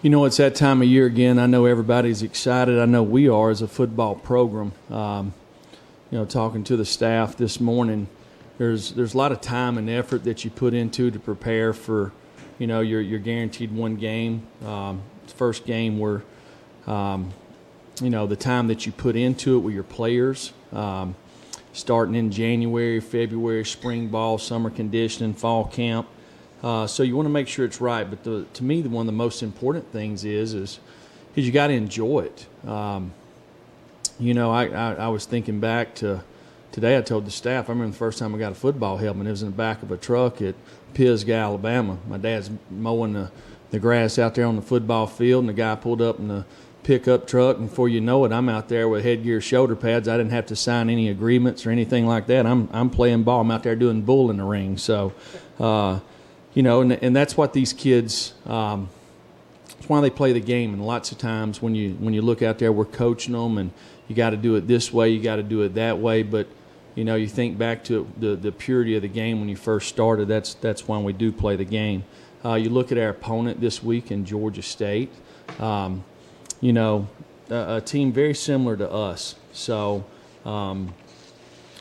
You know, it's that time of year again. I know everybody's excited. I know we are as a football program. Talking to the staff this morning, there's a lot of time and effort that you put into to prepare for, your guaranteed one game. First game where, the time that you put into it with your players, starting in January, February, spring ball, summer conditioning, fall camp. So you want to make sure it's right. But to me, one of the most important things is you got to enjoy it. I was thinking back to today. I told the staff, I remember the first time I got a football helmet. It was in the back of a truck at Pisgah, Alabama. My dad's mowing the grass out there on the football field, and the guy pulled up in the pickup truck, and before you know it, I'm out there with headgear, shoulder pads. I didn't have to sign any agreements or anything like that. I'm playing ball. I'm out there doing bull in the ring. So, and that's what these kids. It's why they play the game. And lots of times when you look out there, we're coaching them, and you got to do it this way, you got to do it that way. But you think back to the purity of the game when you first started. That's why we do play the game. You look at our opponent this week in Georgia State. A team very similar to us. So.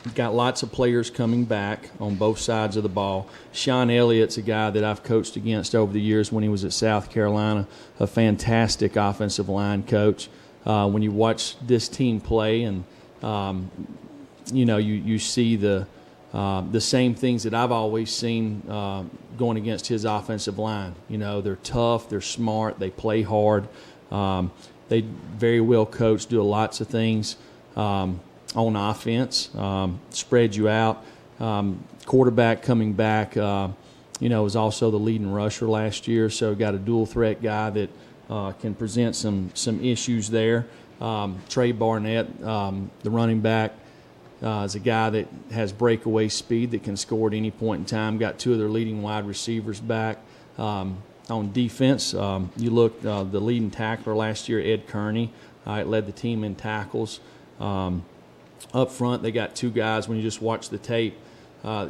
We've got lots of players coming back on both sides of the ball. Sean Elliott's a guy that I've coached against over the years when he was at South Carolina, a fantastic offensive line coach. When you watch this team play and, you see the same things that I've always seen going against his offensive line. They're tough, they're smart, they play hard. They very well coached, do lots of things. On offense, spread you out. Quarterback coming back, was also the leading rusher last year, so got a dual threat guy that can present some issues there. Trey Barnett, the running back, is a guy that has breakaway speed that can score at any point in time. Got two of their leading wide receivers back. On defense, you look, the leading tackler last year, Ed Kearney, led the team in tackles. Up front, they got two guys, when you just watch the tape,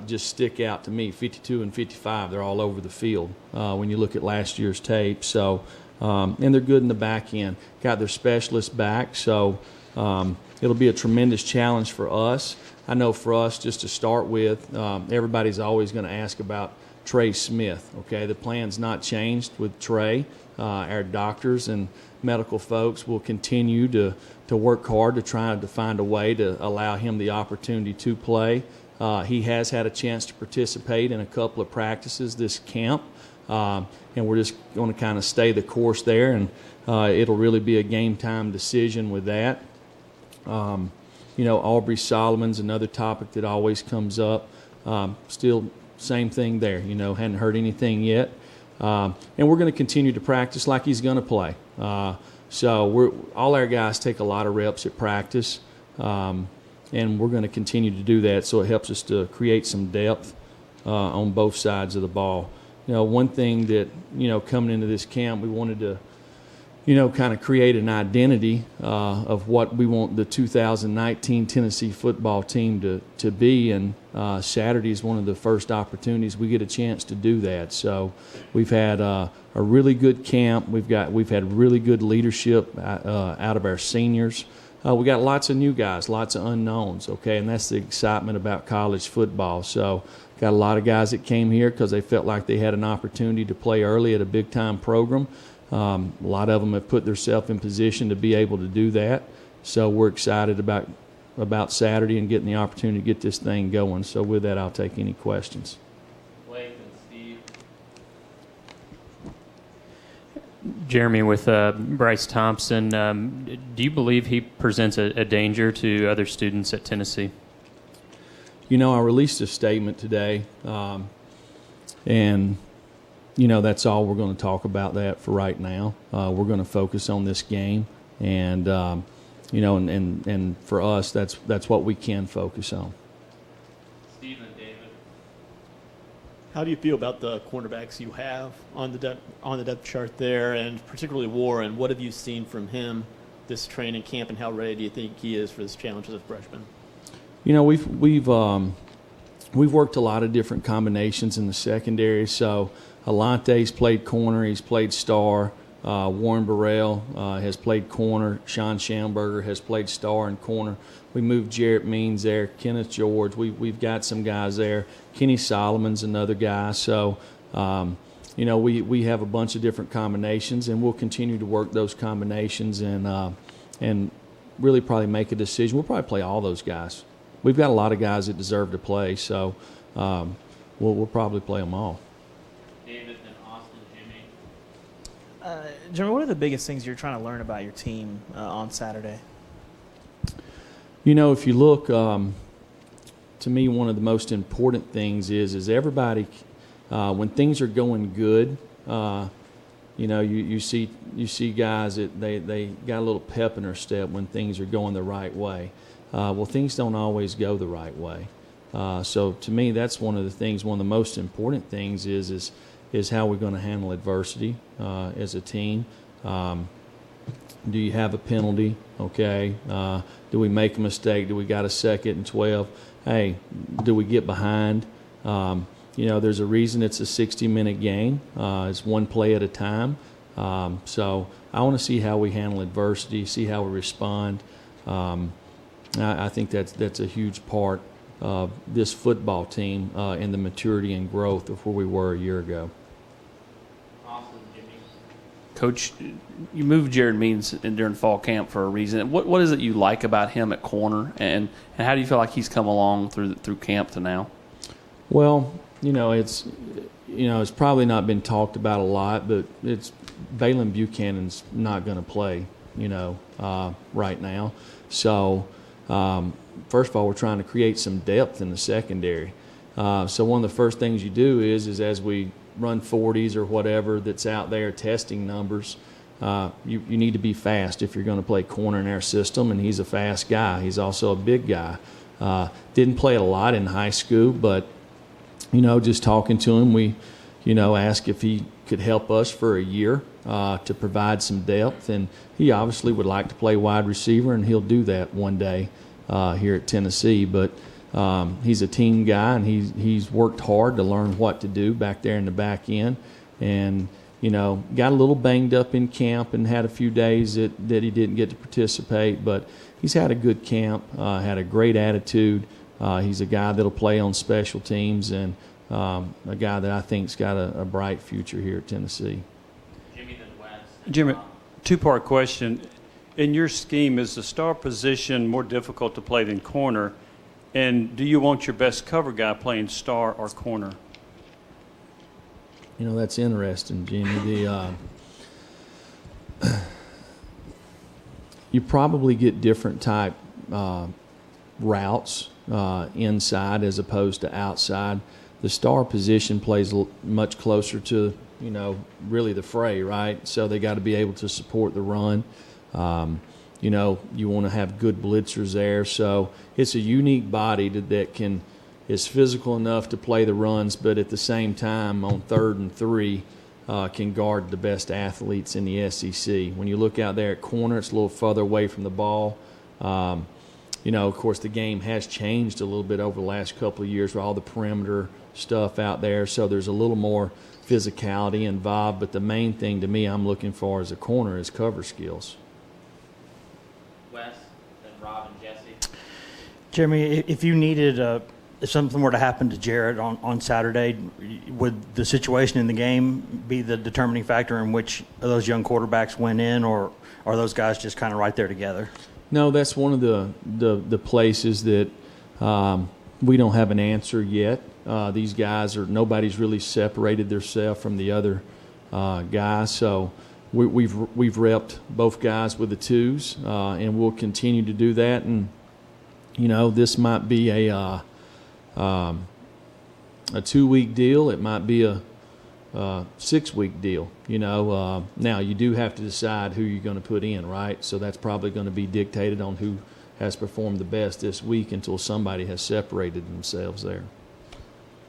just stick out to me, 52 and 55. They're all over the field when you look at last year's tape. So, and they're good in the back end. Got their specialists back, so it'll be a tremendous challenge for us. I know for us, just to start with, everybody's always going to ask about Trey Smith. Okay, the plan's not changed with Trey. Our doctors and medical folks will continue to work hard to try to find a way to allow him the opportunity to play. He has had a chance to participate in a couple of practices this camp, and we're just going to kind of stay the course there, and it'll really be a game-time decision with that. Aubrey Solomon's another topic that always comes up. Still same thing there, hadn't heard anything yet. And we're going to continue to practice like he's going to play. So all our guys take a lot of reps at practice, and we're going to continue to do that. So it helps us to create some depth on both sides of the ball. One thing that coming into this camp, we wanted to kind of create an identity of what we want the 2019 Tennessee football team to be, and Saturday is one of the first opportunities we get a chance to do that. So we've had a really good camp. We've had really good leadership out of our seniors. We got lots of new guys, lots of unknowns, okay, and that's the excitement about college football. So got a lot of guys that came here because they felt like they had an opportunity to play early at a big-time program. A lot of them have put themselves in position to be able to do that. So we're excited about Saturday and getting the opportunity to get this thing going. So with that, I'll take any questions. Blake and Steve. Jeremy, with Bryce Thompson, do you believe he presents a danger to other students at Tennessee? I released a statement today, and that's all we're going to talk about that for right now. We're going to focus on this game, and and for us, that's what we can focus on. Steve and David. How do you feel about the cornerbacks you have on the depth chart there, and particularly Warren? What have you seen from him this training camp, and how ready do you think he is for this challenge as a freshman? We've worked a lot of different combinations in the secondary. So Alante's played corner, he's played star. Warren Burrell has played corner. Sean Schamberger has played star and corner. We moved Jarrett Means there. Kenneth George. We've got some guys there. Kenny Solomon's another guy. So, we have a bunch of different combinations, and we'll continue to work those combinations and really probably make a decision. We'll probably play all those guys. We've got a lot of guys that deserve to play, so we'll probably play them all. David, then Austin, Jimmy. Jimmy, what are the biggest things you're trying to learn about your team on Saturday? If you look, to me, one of the most important things is everybody, when things are going good, you see guys that they got a little pep in their step when things are going the right way. Well, things don't always go the right way. So to me, that's one of the most important things is how we're going to handle adversity as a team. Do you have a penalty? Okay. Do we make a mistake? Do we got a 2nd and 12? Hey, do we get behind? There's a reason it's a 60-minute game. It's one play at a time. So I want to see how we handle adversity, see how we respond. I think that's a huge part of this football team in the maturity and growth of where we were a year ago. Austin, Jimmy. Coach, you moved Jared Means during fall camp for a reason. What is it you like about him at corner, and how do you feel like he's come along through camp to now? Well, it's probably not been talked about a lot, but it's Balin Buchanan's not going to play, right now. So, first of all, we're trying to create some depth in the secondary. So one of the first things you do is as we run 40s or whatever that's out there testing numbers, you need to be fast if you're going to play corner in our system, and he's a fast guy. He's also a big guy. Didn't play it a lot in high school, but just talking to him, we asked if he could help us for a year to provide some depth, and he obviously would like to play wide receiver, and he'll do that one day here at Tennessee. But he's a team guy, and he's worked hard to learn what to do back there in the back end, and got a little banged up in camp and had a few days that he didn't get to participate, but he's had a good camp, had a great attitude. He's a guy that'll play on special teams, and a guy that I think's got a bright future here at Tennessee. Jimmy, then Wes. Jimmy, two-part question. In your scheme, is the star position more difficult to play than corner? And do you want your best cover guy playing star or corner? That's interesting, Jimmy. You probably get different type routes inside as opposed to outside. The star position plays much closer to, really the fray, right? So they got to be able to support the run. You want to have good blitzers there. So it's a unique body that is physical enough to play the runs, but at the same time on 3rd and 3 can guard the best athletes in the SEC. When you look out there at corner, it's a little further away from the ball. Of course, the game has changed a little bit over the last couple of years with all the perimeter stuff out there, so there's a little more physicality involved. But the main thing to me I'm looking for as a corner is cover skills. Wes, then Rob and Jesse. Jeremy, if you needed if something were to happen to Jarrett on Saturday, would the situation in the game be the determining factor in which of those young quarterbacks went in, or are those guys just kind of right there together? No, that's one of the places that we don't have an answer yet. These guys nobody's really separated themselves from the other guys, so we've repped both guys with the twos, and we'll continue to do that. And this might be a 2-week deal. It might be a 6-week deal. Now you do have to decide who you're going to put in, right? So that's probably going to be dictated on who has performed the best this week until somebody has separated themselves there.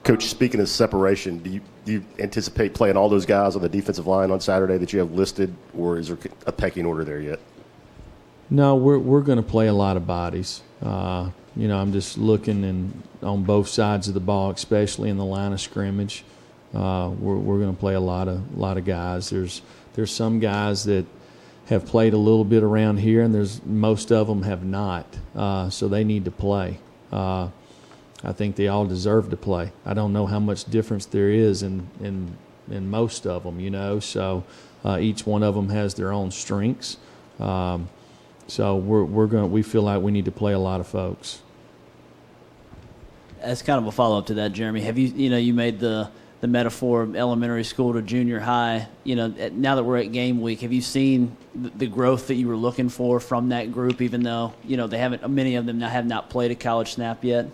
Coach, speaking of separation, do you anticipate playing all those guys on the defensive line on Saturday that you have listed, or is there a pecking order there yet? No, we're going to play a lot of bodies. I'm just looking on both sides of the ball, especially in the line of scrimmage. we're going to play a lot of guys. There's some guys that have played a little bit around here, and there's most of them have not. So they need to play. I think they all deserve to play. I don't know how much difference there is in most of them, you know. So each one of them has their own strengths. So we feel like we need to play a lot of folks. As kind of a follow-up to that, Jeremy, have you made the metaphor of elementary school to junior high. Now that we're at game week, have you seen the growth that you were looking for from that group, even though, they haven't, many of them now have not played a college snap yet,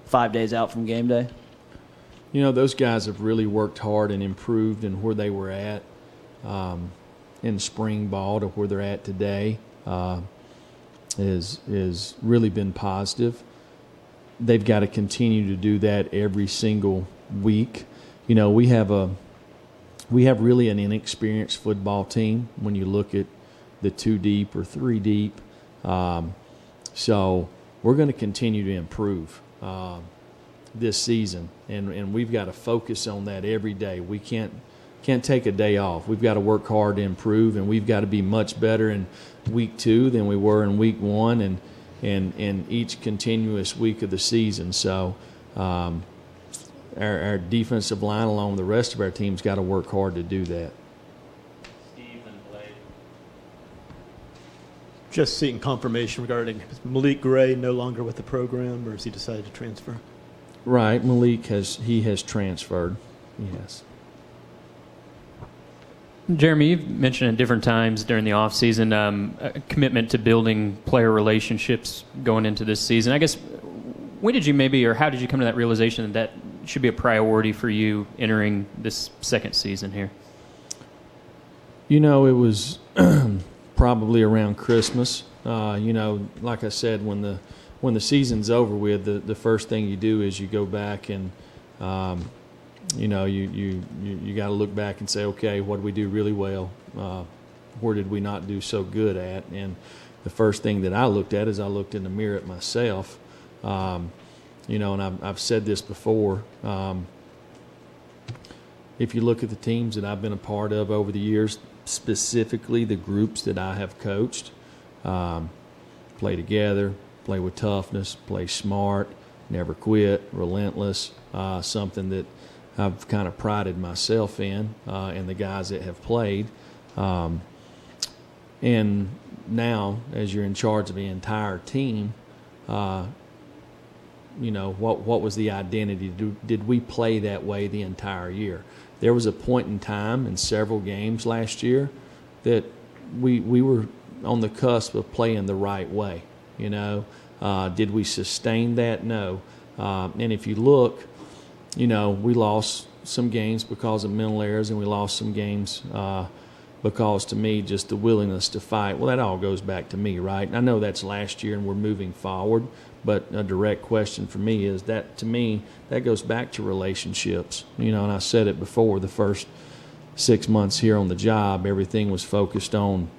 5 days out from game day? Those guys have really worked hard and improved in where they were at in spring ball to where they're at today is really been positive. They've got to continue to do that every single week. We have really an inexperienced football team when you look at the 2 deep or 3 deep. So we're going to continue to improve this season, and we've got to focus on that every day. We can't take a day off. We've got to work hard to improve, and we've got to be much better in week 2 than we were in week 1 and each continuous week of the season. So our defensive line, along with the rest of our team's got to work hard to do that. Steve and Blake. Just seeking confirmation regarding Malik Gray no longer with the program, or has he decided to transfer? Right, Malik has transferred. Yes. Jeremy, you've mentioned at different times during the offseason a commitment to building player relationships going into this season. I guess, when did you how did you come to that realization that should be a priority for you entering this second season here? It was probably around Christmas. Like I said, when the season's over with, the first thing you do is you go back and you got to look back and say, okay, what did we do really well? Where did we not do so good at? And the first thing that I looked at is I looked in the mirror at myself. And I've said this before. If you look at the teams that I've been a part of over the years, specifically the groups that I have coached, play together, play with toughness, play smart, never quit, relentless, something that I've kind of prided myself in, and the guys that have played. And now, as you're in charge of the entire team, what was the identity? Did we play that way the entire year? There was a point in time in several games last year that we were on the cusp of playing the right way. Did we sustain that? No. And if you look, we lost some games because of mental errors, and we lost some games because, to me, just the willingness to fight. Well, that all goes back to me, right? I know that's last year and we're moving forward, but a direct question for me is that, to me, that goes back to relationships. And I said it before, the first 6 months here on the job, everything was focused on,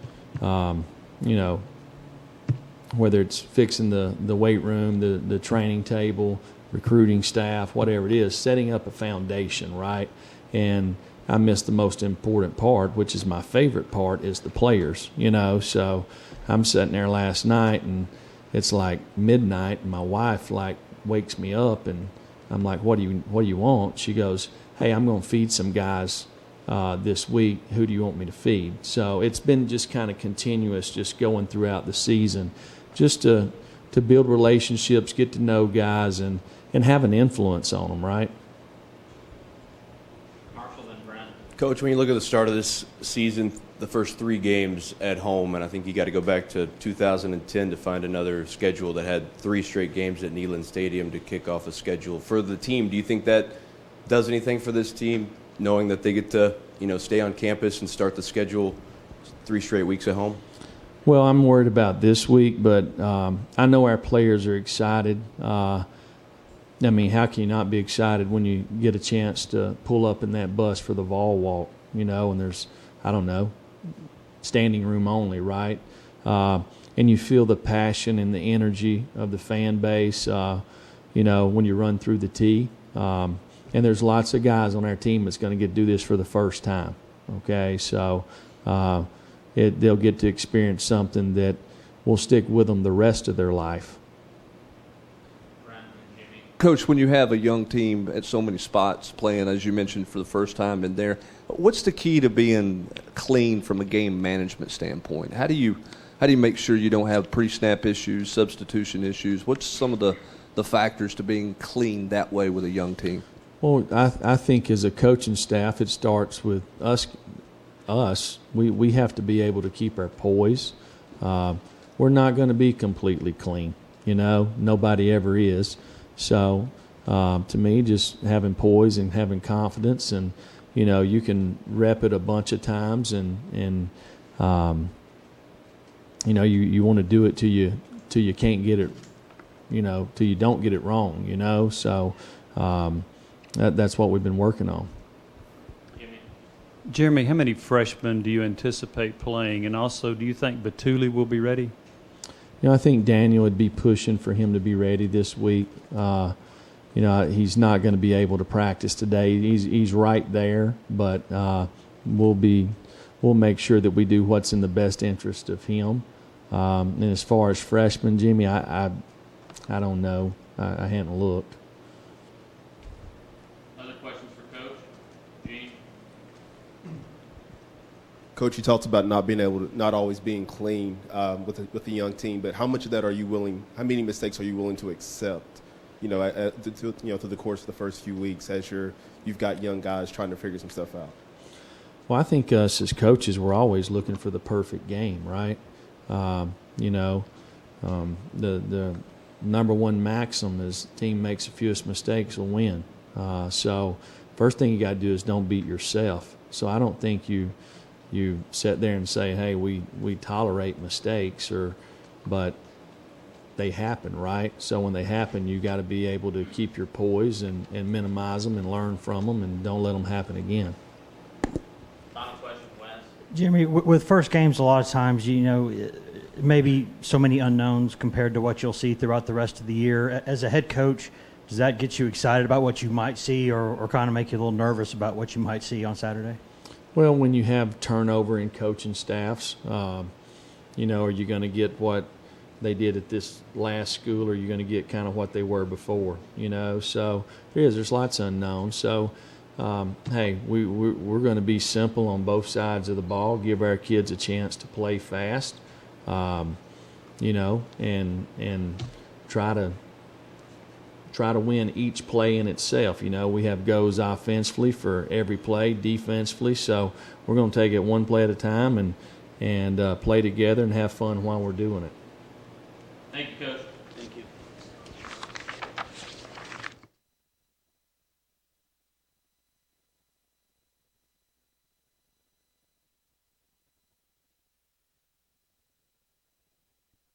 whether it's fixing the weight room, the training table, recruiting staff, whatever it is, setting up a foundation, right? And I missed the most important part, which is my favorite part, is the players, So I'm sitting there last night, and it's like midnight, and my wife wakes me up, and I'm like, what do you want? She goes, hey, I'm going to feed some guys this week. Who do you want me to feed? So it's been just kind of continuous, just going throughout the season, just to build relationships, get to know guys, and have an influence on them, right? Marshall and Brent. Coach, when you look at the start of this season, the first 3 games at home, and I think you got to go back to 2010 to find another schedule that had 3 straight games at Neyland Stadium to kick off a schedule. For the team, do you think that does anything for this team, knowing that they get to stay on campus and start the schedule 3 straight weeks at home? Well, I'm worried about this week, but I know our players are excited. How can you not be excited when you get a chance to pull up in that bus for the Vol Walk, and there's, standing room only, right? And you feel the passion and the energy of the fan base, when you run through the tee. And and there's lots of guys on our team that's going to get to do this for the first time. Okay, so they'll get to experience something that will stick with them the rest of their life. Coach, when you have a young team at so many spots playing, as you mentioned, for the first time in there, what's the key to being clean from a game management standpoint? How do you make sure you don't have pre-snap issues, substitution issues? What's some of the factors to being clean that way with a young team? Well, I think as a coaching staff, it starts with us. We have to be able to keep our poise. We're not going to be completely clean. Nobody ever is. So, to me, just having poise and having confidence, and you can rep it a bunch of times, and you want to do it till you can't get it, till you don't get it wrong. So that's what we've been working on. Jeremy, how many freshmen do you anticipate playing? And also, do you think Batuli will be ready? I think Daniel would be pushing for him to be ready this week. He's not going to be able to practice today. He's right there, but we'll make sure that we do what's in the best interest of him. And as far as freshmen, Jimmy, I don't know. I hadn't looked. Other questions for Coach? Gene? Coach, you talked about not always being clean with the young team, but how much of that are you willing? How many mistakes are you willing to accept? Through the course of the first few weeks, as you've got young guys trying to figure some stuff out. Well, I think us as coaches, we're always looking for the perfect game, right? The number one maxim is team makes the fewest mistakes will win. So first thing you got to do is don't beat yourself. So I don't think you sit there and say, hey, we tolerate mistakes, but they happen, right? So when they happen, you got to be able to keep your poise and minimize them and learn from them and don't let them happen again. Final question, Wes. Jimmy, with first games, a lot of times, maybe so many unknowns compared to what you'll see throughout the rest of the year. As a head coach, does that get you excited about what you might see or kind of make you a little nervous about what you might see on Saturday? Well, when you have turnover in coaching staffs, are you going to get what they did at this last school, or are you going to get kind of what they were before? So there's lots of unknowns. So, hey, we're going to be simple on both sides of the ball, give our kids a chance to play fast, and try to win each play in itself. We have goes offensively for every play, defensively. So we're going to take it one play at a time and play together and have fun while we're doing it. Thank you, Coach.